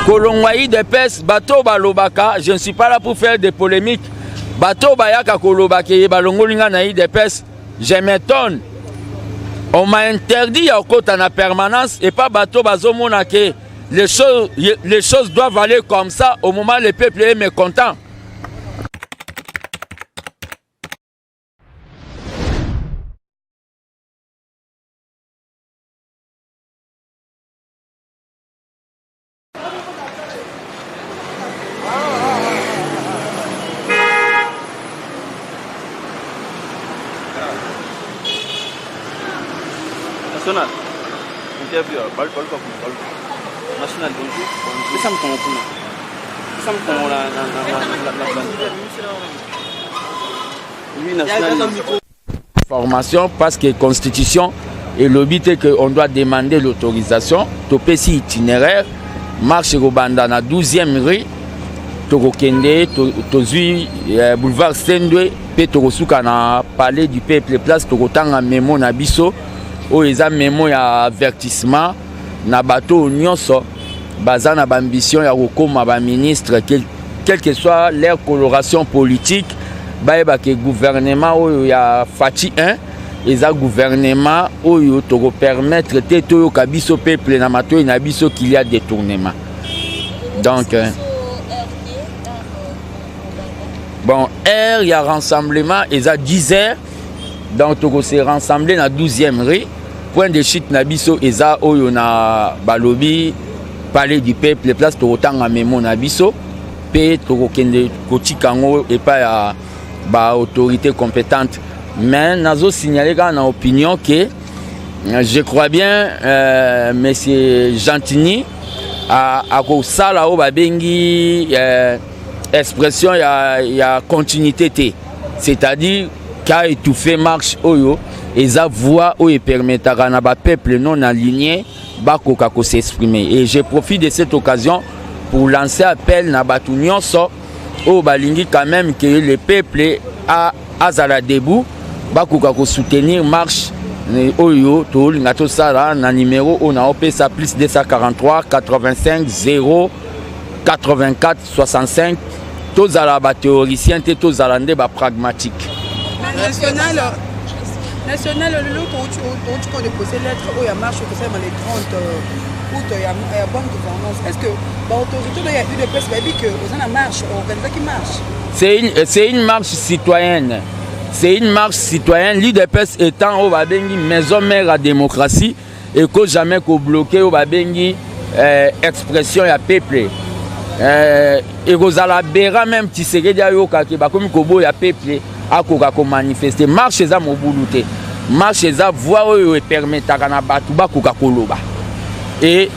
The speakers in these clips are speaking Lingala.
Kolongwaï de pes, bateau balobaka, je ne suis pas là pour faire des polémiques. Bateau bayaka kolobake, balongolinga naï de pes, je m'étonne. On m'a interdit à côté en permanence et pas bateau bazomona que les choses doivent aller comme ça au moment où le peuple est mécontent. National, interview, national formation parce que constitution et le but est qu'on doit demander l'autorisation. Topesi itinéraire, marche au banda na 12e rue, Tokokende, Tozui, boulevard Sendwe, pe Tokosuka na palais du peuple, place Tokotanga Memo na biso. O eza memo ya avertissement na bateau nyonso baza na ambition ya kokoma ba ministre quelle que soit leur coloration politique bayeba ke gouvernement oyo ya Fati 1 eza gouvernement oyo toko permettre te toyo kabiso peuple na mato na biso qu'il y a détournement. Donc bon, il y a rassemblement eza 10 heures. Donc toko se rassembler na 12e rue. Point de chute na biso eza oyo na balobi palais du peuple place tokotanga memo na biso pe tokokende kotikango et pas ya ba autorité compétente. Mais nazo signaler na opinion que je crois bien monsieur Gentini a kosala o babengi expression ya continuité té, c'est-à-dire qu'a étouffé marche oyo et sa voix où il permet à un peuple non aligné de s'exprimer. Et je profite de cette occasion pour lancer appel à Batounion au Balingi quand même que le peuple a Azala debout de soutenir marche Oyo tout le sala na numéro on a opé ça plus 243 85 0 84 65 tous à la théoricien tous à la pragmatique. National, le lot où tu peux déposer lettre où il y a marche que ça dans les 30 août, il y a bonne gouvernance. Est-ce que l'autorité il y a eu des personnes qui que aux en marche, organisée qui marche? C'est une marche citoyenne. C'est une marche citoyenne. L'UDPS étant au Babengi maison mère à démocratie et que jamais qu'on bloqué au Babengi expression ya peuple. Et vous allez même si c'est déjà yo kaki ba comme kobo ya peuple. Akoka ko manifester marche za mobuluté marche za voix oyo permetaka na batu bakoka koloba et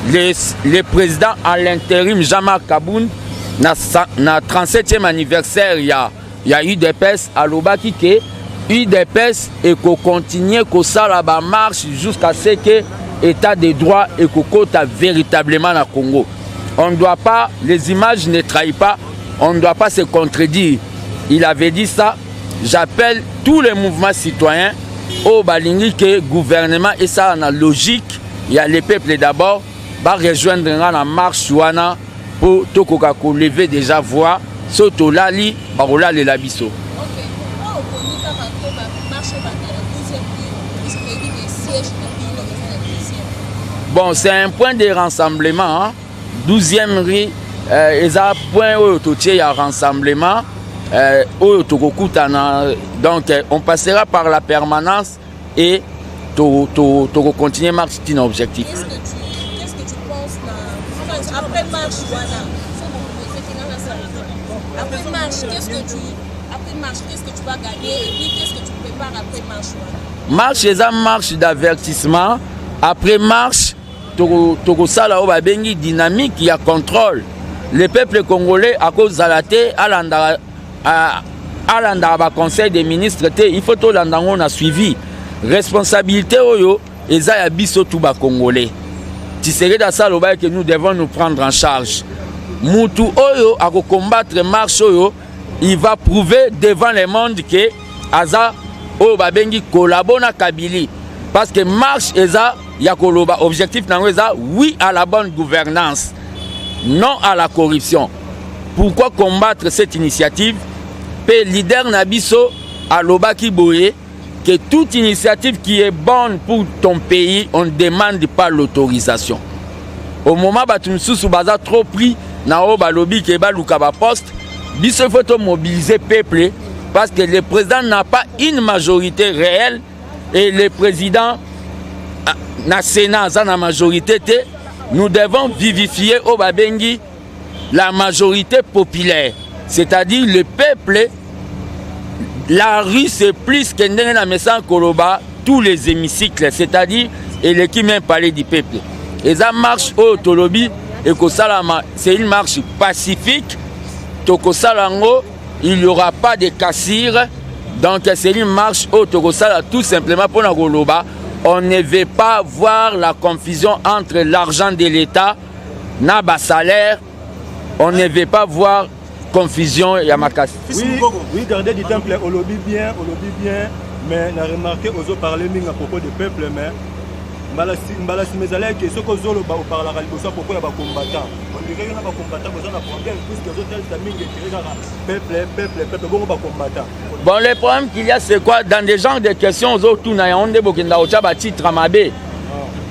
le président à l'intérim Jean-Marc Kaboun na 37e anniversaire ya UDPS alobaki ke UDPS et ko continuer ko sala ba marche jusqu'à ce que état de droit et ko kota véritablement na Congo. On ne doit pas, les images ne trahissent pas, on ne doit pas se contredire. Il avait dit ça. J'appelle tous les mouvements citoyens au Balingi que le gouvernement et ça en a logique. Il y a les peuples d'abord va rejoindre la marche wana pour tokoka ko lever déjà voix soto lali barola le labiso. Bon, c'est un point de rassemblement, hein? 12e rue, et ça point où il y a rassemblement. Donc on passera par la permanence et tu continuer à marcher dans l'objectif. Qu'est-ce que tu penses après marche après marche, qu'est-ce que tu vas gagner et puis qu'est-ce que tu prépares après marche? Marche c'est une marche d'avertissement. Après marche, tu sala au bengi dynamique, il y a contrôle. Le peuple congolais à cause de la thé à l'anda conseil des ministres il faut tout l'andango na suivi responsabilité oyo eza ya biso tout ba congolais. Tu serais dans ça que nous devons nous prendre en charge. Mutu oyo a combattre marche oyo, il va prouver devant le monde que aza oyo babengi kolabona Kabili parce que marche eza ya koloba objectif nango eza oui à la bonne gouvernance. non à la corruption. Pourquoi combattre cette initiative? Le leader Nabiso à Lobaki Boye, que toute initiative qui est bonne pour ton pays, on ne demande pas l'autorisation. Au moment où tu as trop pris, dans le lobby qui est le poste, il faut mobiliser le peuple parce que le président n'a pas une majorité réelle et le président na Sénat a une majorité. Nous devons vivifier au Babengi la majorité populaire, c'est-à-dire le peuple. La rue c'est plus que la maison Koloba, tous les hémicycles, c'est-à-dire l'équipe même parler du peuple. Et ça marche au Tolobi et que c'est une marche pacifique. Tokosalango, il n'y aura pas de cassures. Donc c'est une marche au Tokosala tout simplement pour la Koloba. On ne veut pas voir la confusion entre l'argent de l'État et le salaire. On ne veut pas voir confusion et Yamakasi. Oui, gardez du temple, on lobby bien, mais on a remarqué aux autres parler à propos du peuple, mais Mbalasi Mezalek, ce que vous avez parlé à propos des combattants. On dirait qu'il y a des combattants, vous avez un problème, puisque les autres peuple, bon combattants. Bon, le problème qu'il y a, c'est quoi? Dans des genres de questions, aux autres,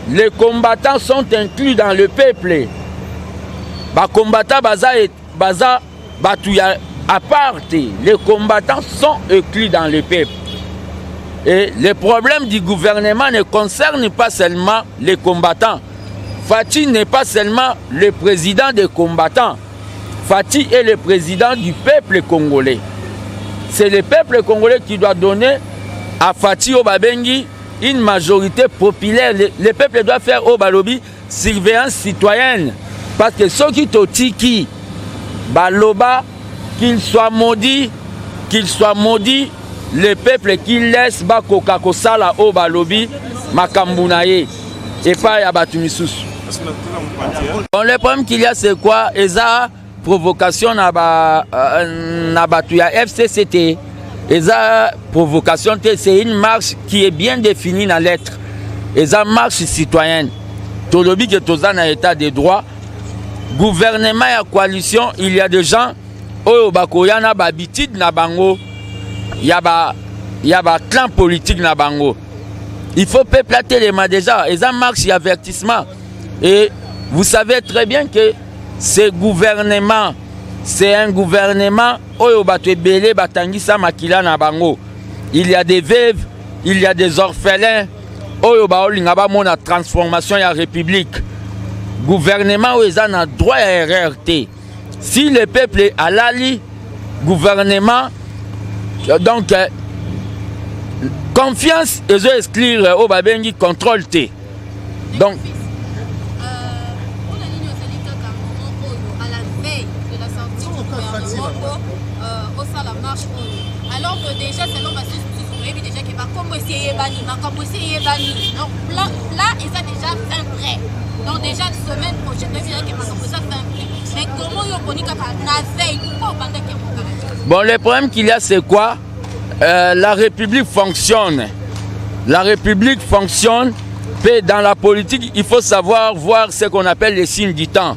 les combattants sont inclus dans le peuple. Les combattants, à part, les combattants sont inclus dans le peuple. Et le problème du gouvernement ne concerne pas seulement les combattants. Fati n'est pas seulement le président des combattants. Fati est le président du peuple congolais. C'est le peuple congolais qui doit donner à Fati Obabengi une majorité populaire. Le peuple doit faire au Balobi surveillance citoyenne. Parce que ceux qui t'otiki, Baloba, qu'il soit maudit, le peuple qui laisse Bakoka Kosala au Balobi, Makambunaye, et pas Yabatumisusu. Bon, le problème qu'il y a, c'est quoi? Eza provocation na batu ya FCCT. Eza provocation, c'est une marche qui est bien définie dans la lettre. Eza marche citoyenne. Tolobi que toza na état de droit. Gouvernement et coalition, il y a des gens au Bakoyana babitid na bango. Il y a un clan politique na bango. Il faut péplater les mains déjà. Et ça marche avertissement. Et vous savez très bien que ce gouvernement, c'est un gouvernement oyo bato ebele batangisa makila na bango. Il y a des veuves, il y a des orphelins oyo baolinga ba mona transformation ya république. Gouvernement oyo eza na droit à RRT. Si le peuple a lali gouvernement, donc confiance et exclure au babengi contrôle T. Donc alors que déjà c'est l'homme déjà qui va comme essayer donc là ils ont déjà fait prêt. Donc déjà semaine prochaine qui va commencer à faire prêt. Mais comment ils ont na veille pour pas bon, le problème qu'il y a, c'est quoi? La République fonctionne. La République fonctionne. Et dans la politique, il faut savoir voir ce qu'on appelle les signes du temps.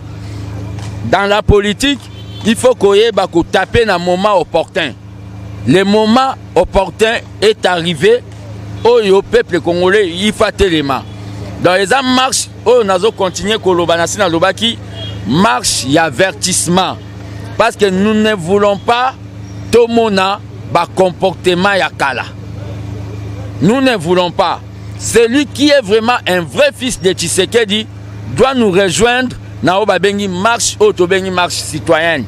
Dans la politique, il faut qu'on taper dans le moment opportun. Le moment opportun est arrivé au peuple congolais, il faut tellement. Dans les marches, on a continué à Lobaki, marche et avertissement. Parce que nous ne voulons pas tout le monde a comportement yakala. Nous ne voulons pas. Celui qui est vraiment un vrai fils de Tshisekedi doit nous rejoindre dans la marche citoyenne.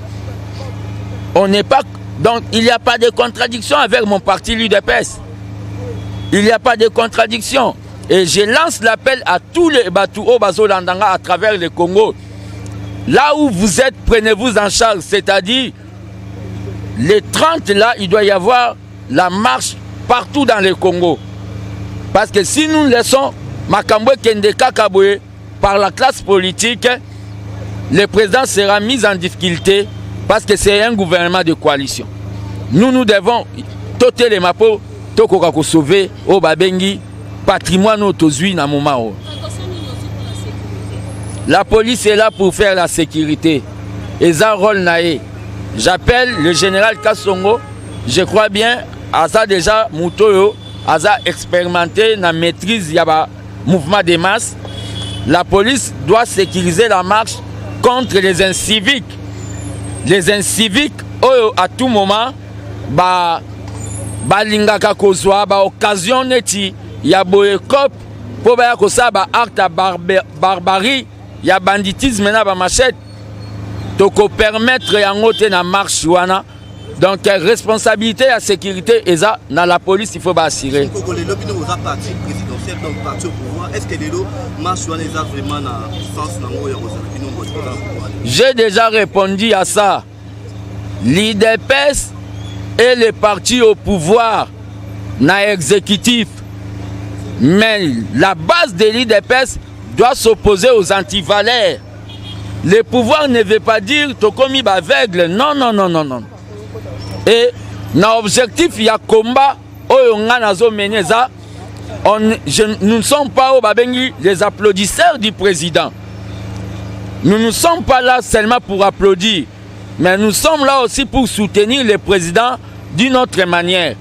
On n'est pas. Donc il n'y a pas de contradiction avec mon parti l'UDPS. Il n'y a pas de contradiction. Et je lance l'appel à tous les Batouo Bazolandanga à travers le Congo. Là où vous êtes, prenez-vous en charge. C'est-à-dire, les 30 là, il doit y avoir la marche partout dans le Congo. Parce que si nous laissons Makambwe Kendeka Kaboué par la classe politique, le président sera mis en difficulté parce que c'est un gouvernement de coalition. Nous devons toter les mapos, toko sauver au Babengi, patrimoine autozui na moment. La police est là pour faire la sécurité. Et ça rôle naé. J'appelle le général Kassongo. Je crois bien, à ça déjà, Moutoyo, à ça expérimenté, na maîtrise, il y a mouvement des masses. La police doit sécuriser la marche contre les inciviques. Les inciviques, à tout moment, lingaka kozwa, occasion neti, ya boyekop, pour ba kosa acte barbarie, ya banditisme na ba machette. Toko permettre yango te na marche wana. Donc responsabilité à sécurité et ça dans la police il faut assurer. J'ai déjà répondu à ça. L'IDPS est le parti au pouvoir na exécutif. Mais la base de l'IDPS doit s'opposer aux antivaleurs. Le pouvoir ne veut pas dire tokomi aveugle. Non, non, non, non, non. Et notre objectif, il y a combat. Nous ne sommes pas les applaudisseurs du président. Nous ne sommes pas là seulement pour applaudir. Mais nous sommes là aussi pour soutenir le président d'une autre manière.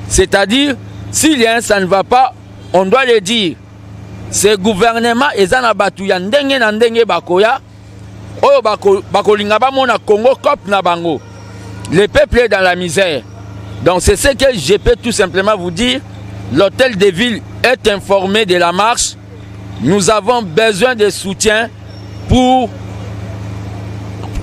C'est-à-dire, s'il y a un ça ne va pas, on doit le dire. Ce gouvernement est en abattuya ndenge na ndenge bakoya. Oyo bakolinga ba mona Congo cop na bango. Le peuple est dans la misère. Donc c'est ce que je peux tout simplement vous dire. L'hôtel de ville est informé de la marche. Nous avons besoin de soutien pour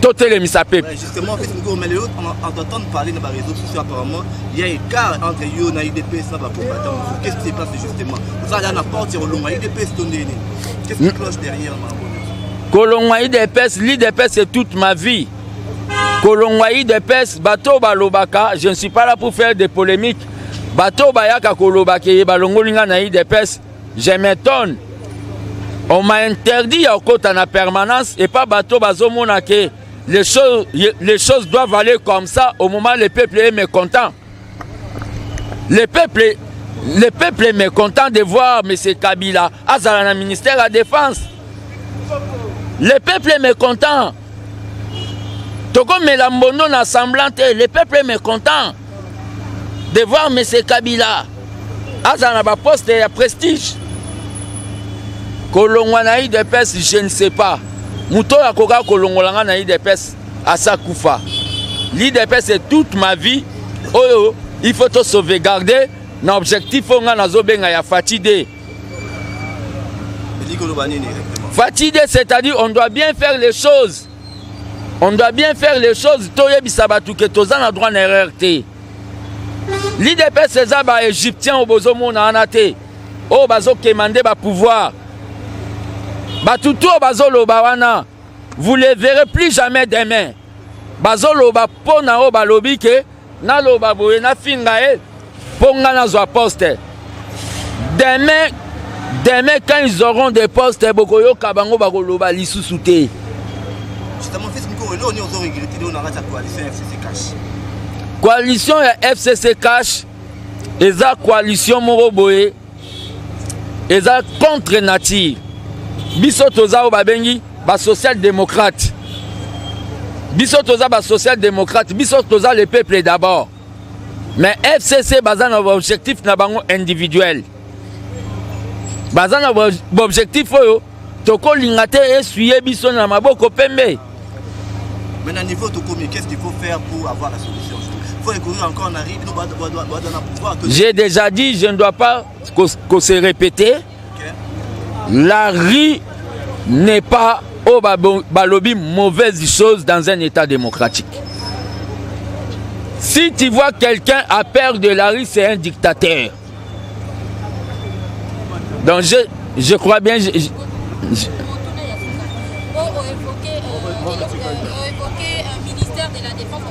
tout les misapé. Justement, en fait, on t'entend parler dans les réseaux sociaux apparemment. Il y a un écart entre eux et l'IDPS et les combattants. Qu'est-ce qui se passe justement? Vous allez à la porte sur l'IDPS. Qu'est-ce qui cloche derrière? Kolongwa IDPS, l'IDPS c'est toute ma vie. Kolongwa IDPS, bato balobaka, je ne suis pas là pour faire des polémiques. Bato bayaka kolobake, balongolinga na IDPS, je m'étonne. On m'a interdit à côté en permanence et pas bato bazomona que les choses doivent aller comme ça au moment où le peuple est mécontent. Le peuple est mécontent de voir M. Kabila à la ministère de la Défense. Le peuple est mécontent. Togo Melambono na semblante, le peuple est mécontent de voir M. Kabila à la poste et à prestige. Kolongwana IDPS, je ne sais pas. Mouto ya koga kolongolanga IDPS à Sakoufa. L'IDPS c'est toute ma vie. Oh, il faut te sauvegarder. L'objectif on a zobenga ya fatigué. Fatigué, c'est-à-dire on doit bien faire les choses. On doit bien faire les choses. Toye bisabatu ke tozan a droit n'erreur te. L'IDPS c'est ça ba égyptien au bozomo na anate. Oh bazo kemande ba pouvoir. Batutu bazolo bawana. Vous ne les verrez plus jamais demain. Bazolo ba pona o balobi ke na lo baboye na fingae ponga na zo poste. Demain quand ils auront des postes, Bokoyo Kabango Bagoloba Lissousouté. Justement, qu'est-ce qu'on a regretté dans la coalition FCC Cash? Coalition FCC Cash, et la coalition Moroboé, et la contre nature. Bisotoza ou Babengi, ba social-démocrate. Bisotoza ba social-démocrate, Bisotoza le peuple d'abord. Mais FCC bazan un objectif na bango individuel. Bazan un objectif toko lingate essuyer biso na maboko pembe. Mais à niveau Tokomi, qu'est-ce qu'il faut faire pour avoir la solution? Il faut écourir encore en arrive, nous doit pouvoir. J'ai déjà dit, je ne dois pas qu'on se répéter. Okay. La rue n'est pas au balobi mauvaise chose dans un état démocratique. Si tu vois quelqu'un à peur de la rue, c'est un dictateur. Donc je crois bien. Un ministère de la Défense,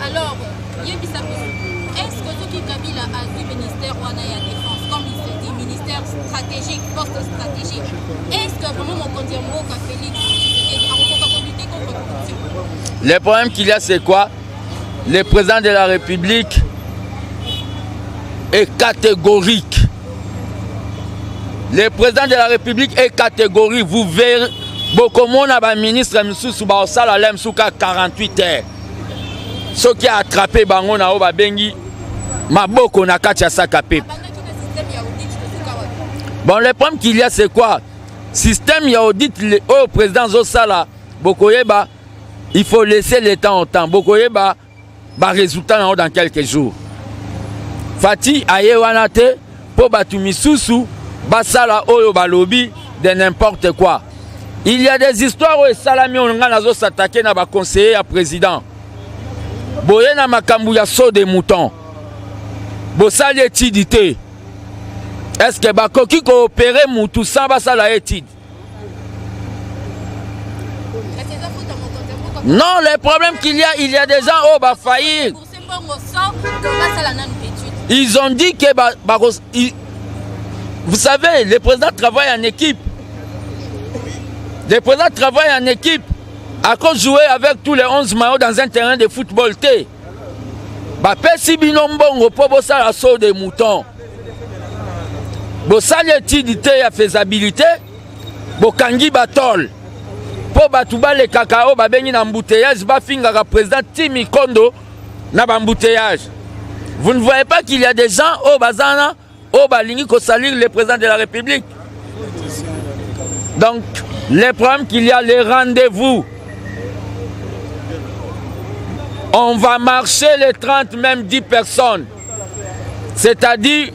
alors, est-ce que ce qui Kabila a vu ministère ou la Défense, comme il se dit, ministère stratégique, poste stratégique, est-ce que vraiment mon candidat Félix a lutter contre la corruption? Le problème qu'il y a, c'est quoi? Le président de la République est catégorique. le président de la République est catégorie. Vous verrez, beaucoup de ministres sous Baosala Lem Souka 48 heures. Ceux qui a attrapé Bango na Oba Bengi, Maboko na Katia Sakape. Bon, le problème qu'il y a, c'est quoi? Système yaudit au président Zosala, Bokoyeba, il faut laisser le temps au temps. Bokoyeba, résultat dans quelques jours. Fati Ayewanate, pour Batumisusu, Basala Oyo Balobi, de n'importe quoi. Il y a des histoires où Salami Onanga s'attaquer à un conseiller à président. Boyena Makambu ya saut des moutons. Bossali étidité. Est-ce que Bakoki coopérer Moutou sans Basala étude? Non, le problème qu'il y a des gens qui vont faillir. Ils ont dit que vous savez, le président travaille en équipe. Le président travaille en équipe. À cause de jouer avec tous les 11 maillots dans un terrain de football. Si Binombongo pour bosser la saut des moutons. Bossali étude ya faisabilité. Bokangi batol. Pour batouba le cacao babengi na embouteillage bafinga ka président Timi Kondo na embouteillage. Vous ne voyez pas qu'il y a des gens au bazana au balingi ko salir le président de la République. Donc le problème qu'il y a les rendez-vous. On va marcher les 30 même 10 personnes. C'est-à-dire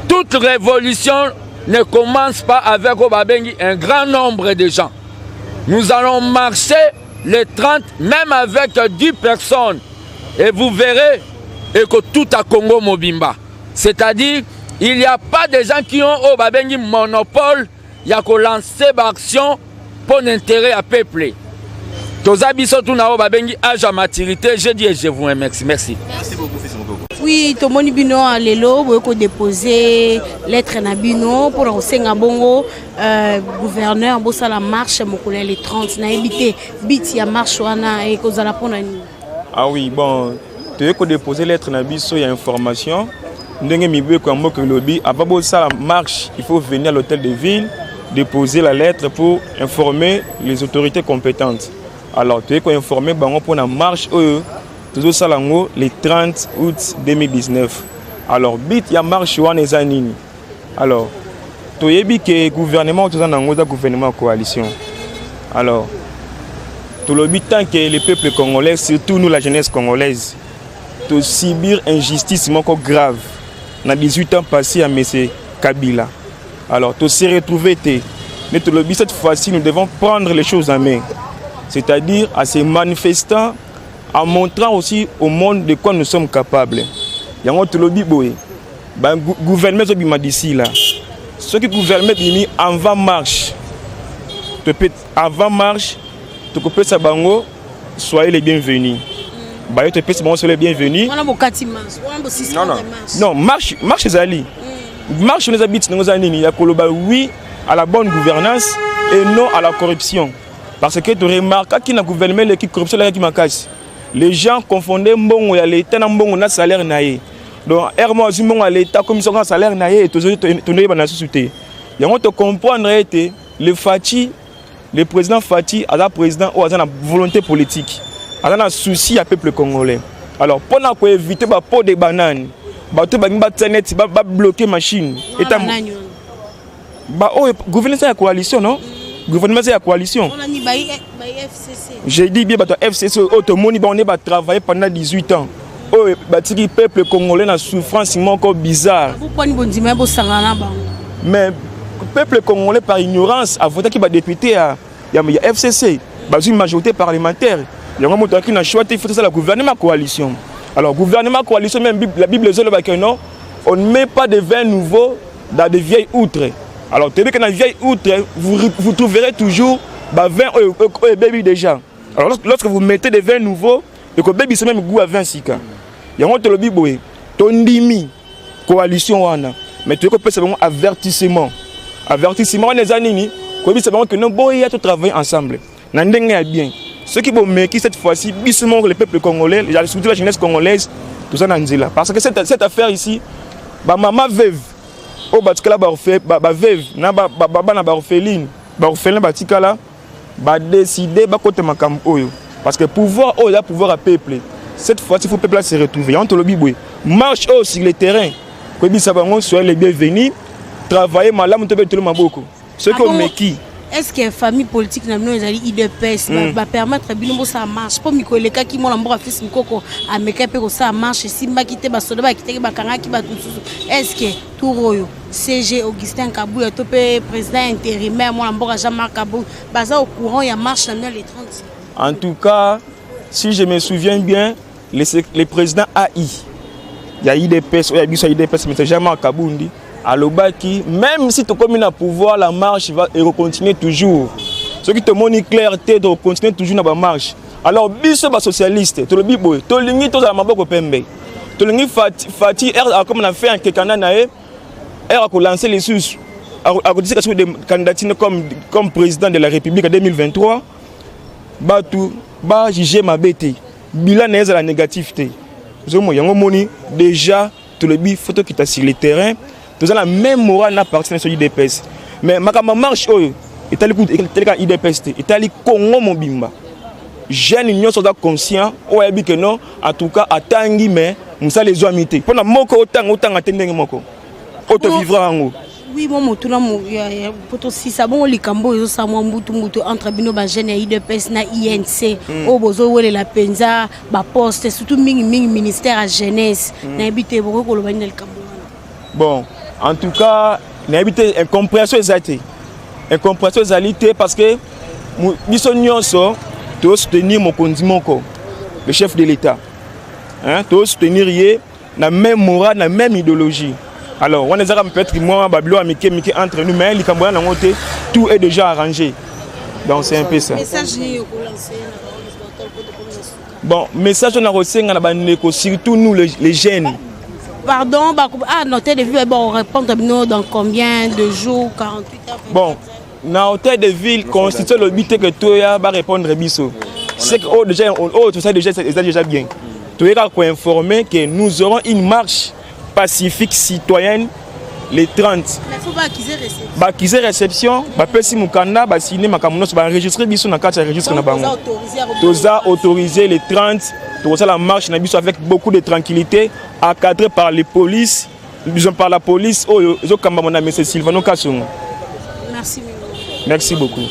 toute révolution ne commence pas avec Obabengi, un grand nombre de gens. Nous allons marcher les 30, même avec 10 personnes. Et vous verrez que tout à Congo Mobimba. C'est-à-dire, il n'y a pas de gens qui ont Obabengi monopole. Il y a qu'à lancer l'action pour l'intérêt à peuple. Tozabiso Tuna Obabengi âge à maturité. Je dis et je vous remercie. Merci. Merci beaucoup, fils Mokoko. Oui, Tomoni Bino à Lelo, vous déposer lettre Nabino pour le Bongo, gouverneur, bossa la marche, mon collègue les 30, na évité, bit ya marche wana et cause la pona. Ah oui, bon, tu veux déposer lettre Nabiso, il y a information. Ndenge mibe ko moko lobby, avant bossa la marche, il faut venir à l'hôtel de ville, déposer la lettre pour informer les autorités compétentes. Alors, tu veux informer Bango pour la marche toujours Salango le 30 août 2019. Alors, bit ya marche wana eza nini. Alors, toyebi que gouvernement tout ça nango za gouvernement coalition. Alors, tout le but tant que le peuple congolais, surtout nous la jeunesse congolaise, to subir injustice moko grave. Na 18 ans passé à monsieur Kabila. Alors, to se retrouver mais tout le but cette fois-ci nous devons prendre les choses en main. C'est-à-dire à ces manifestants en montrant aussi au monde de quoi nous sommes capables. Il y a un autre lobby, le gouvernement d'ici là. Ceux qui gouvernent en marche. Avant marche, tu peux ça bango, soyez les bienvenus. Tu peux soyez les bienvenus. Non, marche les alliés. Marche les habitants, il y a oui à la bonne gouvernance et non à la corruption. Parce que tu remarques qu'il y a un gouvernement qui corruption qui m'a cassé. Les gens confondaient mbongo ya l'état na mbongo na salaire naé. Donc ermo zimbongo à l'état comme ils ont salaire naé et toujours tourner dans la société. Il y a on te comprendre était le Fati, le président Fati a la président ou a la volonté politique. A la souci à peuple congolais. Alors pour éviter ba pot de bananes, ba to ba internet ba bloquer machine et ba oh gouvernement c'est la coalition non? Gouvernement c'est la coalition. On a mis FCC. J'ai dit bien que FCC on va travailler pendant 18 ans. Le peuple congolais a souffrance encore bizarre. Mais le peuple congolais par ignorance a voté qu'il va député à FCC, une majorité parlementaire. Il y a un moment qui a choisi de faire la gouvernement coalition. Alors gouvernement coalition même la Bible dit non, on ne met pas de vin nouveau dans de vieilles outres. Alors, tu sais que dans les vieilles outres, vous trouverez toujours 20 bébés déjà. Alors, lorsque vous mettez des vins nouveaux, et que le bébé c'est même goût à 20 sika. Il y a un autre bébé, ton dimi, coalition, mais tu sais que c'est un avertissement. Avertissement, les années, c'est vraiment que nous devons travailler ensemble. Nous devons bien. Ceux qui vont mettre cette fois-ci, bisement le peuple congolais, surtout la jeunesse congolaise, tout ça, parce que cette affaire ici, ma maman veuve. au batikala ba veuve na ba na ba orpheline batikala ba décider ba côté makambo oyo parce que pouvoir oh là pouvoir à peuple cette fois il faut peuple se retrouver entre le biboué marche oh sur le terrain que bisa bango soyez les bienvenus travailler malamu to betolo maboko ce que meki. Est-ce que famille politique na bino ezali IDPS ba permettre bino ça marche pour mikoleka ki mona mboka fils mikoko ameka pe ko ça marche simba kite ba soda ba kite ba kanga ki ba tususu est-ce que Touroyo CG Augustin Kabouya to pe président intérimaire mona mboka Jean-Marc Kabou baza au courant ya marche na les 30. En tout cas, si je me souviens bien, le président AI, il y a IDPS, il y a IDPS, mais Jean-Marc Kaboundi. Alors, même si tu communes à pouvoir, la marche va continuer toujours. Ce qui te montre clarté de continuer toujours dans la marche. Alors, biso ba socialiste, to le biboy, to lingi to za maboko pembe. To lingi Fati comme on a fait en Kekana nae, a lancé les sous a dit que des candidatures comme président de la République en 2023. Batu ba juger ma bête. Bilan est la négativité. Zomo yango moni déjà to le bi photo qui t'a sur le terrain. Nous avons la même morale na partie sur IDPS. Mais ma marche oyo etali ka IDPS etali Congo mobimba. Jeunes union sont conscients o yabi que non en tout cas atangi mais musa les amité. Pona moko otanga atendenge moko. Auto vivra ngo. Oui bon motuna mo ya poto si ça bon likambo ezo sa mo mbutu entre bino ba jeunes ya IDPS na INC o bozo wele la penza ba poste surtout mingi ministère à jeunesse na habité boko ko lo ba ndel likambo. Bon en tout cas, nous avons une incompréhension exacte. Incompréhension exacte parce que nous devons soutenir mon condiment, le chef de l'État. Nous devons soutenir la même morale, la même idéologie. Alors, on a peut-être moi, Babylon, entre nous, mais tout est déjà arrangé. Donc, c'est un peu ça. Bon, message on a reçu, surtout nous, les jeunes. Pardon, noter de ville, on répond dans combien de jours, 48 heures? Bon, dans l'hôtel de ville, constitue le but que tu vas répondre à Bisso. C'est que tout ça déjà bien. Tu es informé que nous aurons une marche pacifique citoyenne les 30. Mais il faut pas acquiser réception. Acquiser réception, si Moukanda, signer ma camouflage, enregistrer Bisso dans le cadre de registre. Nous avons autorisé les 30. La marche avec beaucoup de tranquillité, encadrée par les polices, par la police. Merci. Merci. Merci beaucoup.